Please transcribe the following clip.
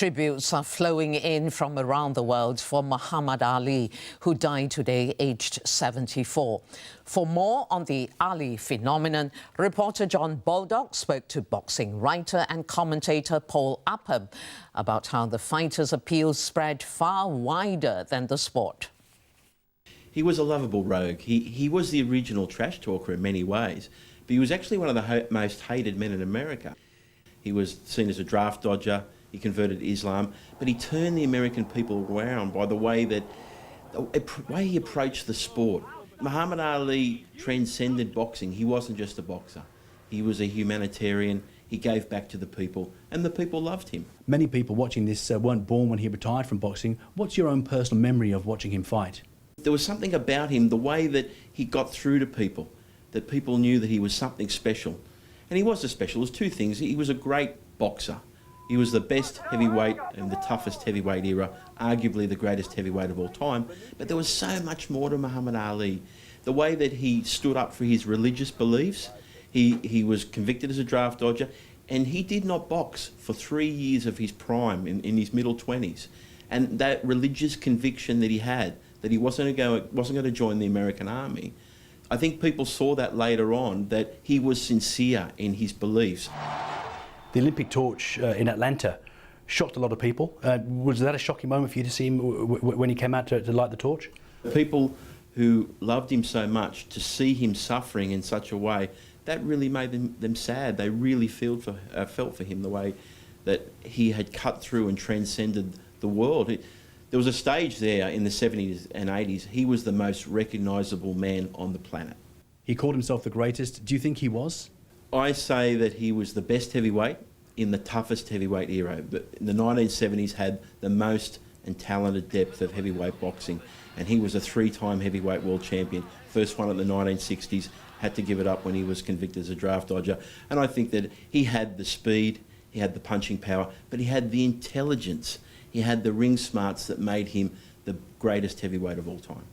Tributes are flowing in from around the world for Muhammad Ali, who died today aged 74. For more on the Ali phenomenon, reporter John Baldock spoke to boxing writer and commentator Paul Upham about how the fighter's appeal spread far wider than the sport. He was a lovable rogue. He was the original trash talker in many ways, but he was actually one of the most hated men in America. He was seen as a draft dodger. He converted to Islam, but he turned the American people around by the way he approached the sport. Muhammad Ali transcended boxing. He wasn't just a boxer. He was a humanitarian. He gave back to the people, and the people loved him. Many people watching this weren't born when he retired from boxing. What's your own personal memory of watching him fight? There was something about him, the way that he got through to people, that people knew that he was something special. And he was a special. There's two things. He was a great boxer. He was the best heavyweight in the toughest heavyweight era, arguably the greatest heavyweight of all time. But there was so much more to Muhammad Ali. The way that he stood up for his religious beliefs. He was convicted as a draft dodger, and he did not box for 3 years of his prime in his middle 20s. And that religious conviction that he had, that he wasn't going to join the American army, I think people saw that later on, that he was sincere in his beliefs. The Olympic torch in Atlanta shocked a lot of people. Was that a shocking moment for you to see him when he came out to light the torch? People who loved him so much, to see him suffering in such a way, that really made them sad. They really felt for him, the way that he had cut through and transcended the world. There was a stage there in the 70s and 80s. He was the most recognisable man on the planet. He called himself the greatest. Do you think he was? I say that he was the best heavyweight in the toughest heavyweight era. The 1970s had the most and talented depth of heavyweight boxing, and he was a 3-time heavyweight world champion. First one in the 1960s, had to give it up when he was convicted as a draft dodger. And I think that he had the speed, he had the punching power, but he had the intelligence, he had the ring smarts that made him the greatest heavyweight of all time.